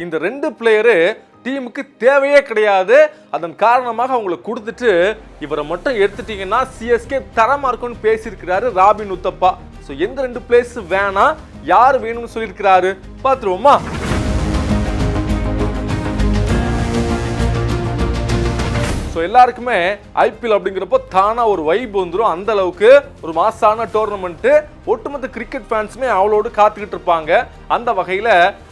இந்த 2 பிளேயரு டீமுக்கு தேவையே கிடையாது. அதன் காரணமாக அவங்களை கொடுத்துட்டு இவரை மட்டும் எடுத்துட்டீங்கன்னா சிஎஸ்கே தரமா இருக்கும்னு பேசியிருக்கிறாரு ராபின் உத்தப்பா. ஸோ எந்த 2 பிளேயர்ஸ் வேணாம், யார் வேணும்னு சொல்லியிருக்கிறாரு பார்த்துருவோமா? ஸோ எல்லாருக்குமே ஐபிஎல் அப்படிங்கிறப்போ தானா ஒரு வைப் வந்துடும். அந்த அளவுக்கு ஒரு மாசான டோர்னமெண்ட்டு ஒட்டுமொத்த கிரிக்கெட் ஃபேன்ஸுமே அவளோடு காத்துக்கிட்டு இருப்பாங்க. அந்த வகையில்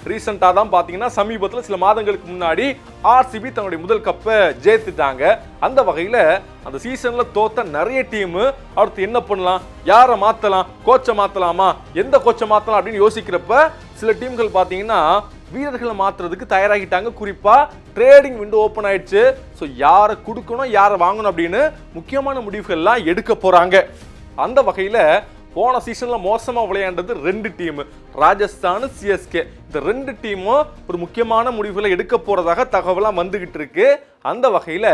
ரீசெண்டாக தான் பார்த்தீங்கன்னா சமீபத்தில் சில மாதங்களுக்கு முன்னாடி ஆர்சிபி தன்னுடைய முதல் கப்பை ஜெயித்துட்டாங்க. அந்த வகையில் அந்த சீசனில் தோத்த நிறைய டீமு அடுத்து என்ன பண்ணலாம், யாரை மாற்றலாம், கோச்சை மாற்றலாமா, எந்த கோச்சை மாற்றலாம் அப்படின்னு யோசிக்கிறப்ப சில டீம்கள் பார்த்தீங்கன்னா வீரர்களை மாற்றுறதுக்கு தயாராகிட்டாங்க. குறிப்பாக ட்ரேடிங் விண்டோ ஓப்பன் ஆயிடுச்சு. ஸோ யாரை கொடுக்கணும், யாரை வாங்கணும் அப்படின்னு முக்கியமான முடிவுகள்லாம் எடுக்க போகிறாங்க. அந்த வகையில் போன சீசனில் மோசமாக விளையாண்டது 2 டீமு, ராஜஸ்தான், சிஎஸ்கே. இந்த 2 டீமும் ஒரு முக்கியமான முடிவுகளை எடுக்க போகிறதாக தகவலாம் வந்துகிட்டு இருக்கு. அந்த வகையில்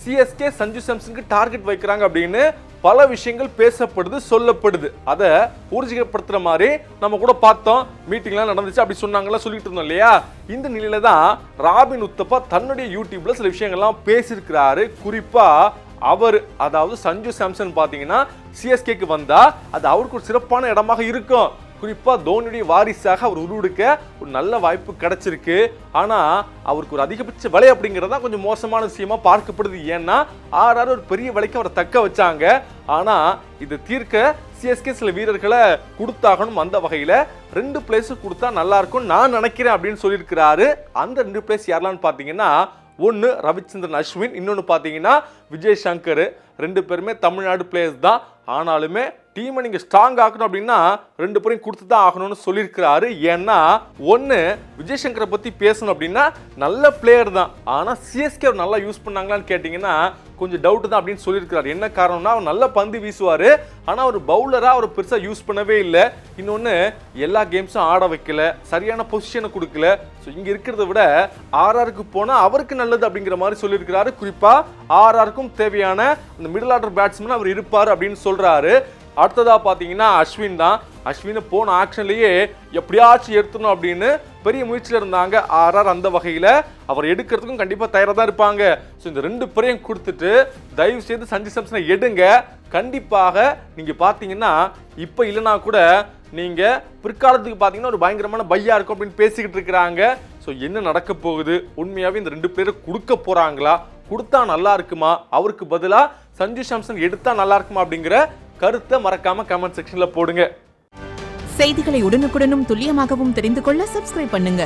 சிஎஸ்கே சஞ்சு சாம்சனுக்கு டார்கெட் வைக்கிறாங்க அப்படின்னு பல விஷயங்கள் பேசப்படுது, சொல்லப்படுது. அதை ஊர்ஜிதப்படுத்துற மாதிரி நம்ம கூட பார்த்தோம், மீட்டிங்லாம் நடந்துச்சு அப்படி சொன்னாங்கலாம் சொல்லிட்டு இருந்தோம் இல்லையா? இந்த நிலையில தான் ராபின் உத்தப்பா தன்னுடைய யூடியூப்ல சில விஷயங்கள்லாம் பேசியிருக்கிறாரு. குறிப்பா அவர், அதாவது சஞ்சு சாம்சன் பார்த்தீங்கன்னா சிஎஸ்கேக்கு வந்தா அது அவருக்கு ஒரு சிறப்பான இடமாக இருக்கும். குறிப்பா தோனியுடைய வாரிசாக அவர் உருவெடுக்க ஒரு நல்ல வாய்ப்பு கிடைச்சிருக்கு. ஆனா அவருக்கு ஒரு அதிகபட்ச விலை அப்படிங்கிறதா கொஞ்சம் மோசமான விஷயமா பார்க்கப்படுது. ஏன்னா ஆறாறு ஒரு பெரிய விலைக்கு அவரை தக்க வச்சாங்க. ஆனா இது தீர்க்க சிஎஸ்கே சில வீரர்களை கொடுத்தாகணும். அந்த வகையில 2 பிளேஸ் கொடுத்தா நல்லா இருக்கும் நான் நினைக்கிறேன் அப்படின்னு சொல்லியிருக்கிறாரு. அந்த 2 பிளேஸ் யாரெல்லாம் பார்த்தீங்கன்னா, ஒன்று ரவிச்சந்திரன் அஸ்வின், இன்னொன்று பார்த்தீங்கன்னா விஜய் சங்கர். 2 பேருமே தமிழ்நாடு பிளேயர்ஸ் தான். ஆனாலுமே டீமை நீங்கள் ஸ்ட்ராங் ஆகணும் அப்படின்னா 2 பேரையும் கொடுத்து தான் ஆகணும்னு சொல்லியிருக்கிறாரு. ஏன்னா ஒன்று விஜய் சங்கரை பற்றி பேசணும் அப்படின்னா நல்ல பிளேயர் தான், ஆனால் சிஎஸ்கே நல்லா யூஸ் பண்ணாங்களான்னு கேட்டிங்கன்னா கொஞ்சம் டவுட் தான் அப்படின்னு சொல்லியிருக்கிறார். என்ன காரணம்னா அவர் நல்ல பந்து வீசுவார், ஆனால் அவர் பவுலராக அவர் பெருசாக யூஸ் பண்ணவே இல்லை. இன்னொன்று எல்லா கேம்ஸும் ஆட வைக்கல, சரியான பொசிஷனை கொடுக்கல. ஸோ இங்கே இருக்கிறத விட ஆர்ஆருக்கு போனால் அவருக்கு நல்லது அப்படிங்கிற மாதிரி சொல்லியிருக்கிறாரு. குறிப்பாக ஆர்ஆருக்கும் தேவையான அந்த மிடில் ஆர்டர் பேட்ஸ்மேன் அவர் இருப்பார் அப்படின்னு சொல்கிறாரு. அடுத்ததா பார்த்தீங்கன்னா அஸ்வின் தான். அஸ்வினை போன ஆக்ஷன்லேயே எப்படியாச்சும் எடுத்துணும் அப்படின்னு பெரிய முயற்சியில் இருந்தாங்க ஆர்ஆர். அந்த வகையில் அவர் எடுக்கிறதுக்கும் கண்டிப்பாக தயாராக தான் இருப்பாங்க. ஸோ இந்த 2 பேரையும் கொடுத்துட்டு தயவு செய்து சஞ்சு சாம்சனை எடுங்க. கண்டிப்பாக நீங்கள் பார்த்தீங்கன்னா இப்போ இல்லைனா கூட நீங்கள் பிற்காலத்துக்கு பார்த்தீங்கன்னா ஒரு பயங்கரமான பையா இருக்கும் அப்படின்னு பேசிக்கிட்டு இருக்கிறாங்க. ஸோ என்ன நடக்க போகுது, உண்மையாகவே இந்த 2 பேரை கொடுக்க போகிறாங்களா, கொடுத்தா நல்லா இருக்குமா, அவருக்கு பதிலாக சஞ்சு சாம்சன் எடுத்தா நல்லா இருக்குமா அப்படிங்கிற கருத்தை மறக்காம கமெண்ட் செக்ஷன்ல போடுங்க. செய்திகளை உடனுக்குடனும் துல்லியமாகவும் தெரிந்து கொள்ள சப்ஸ்கிரைப் பண்ணுங்க.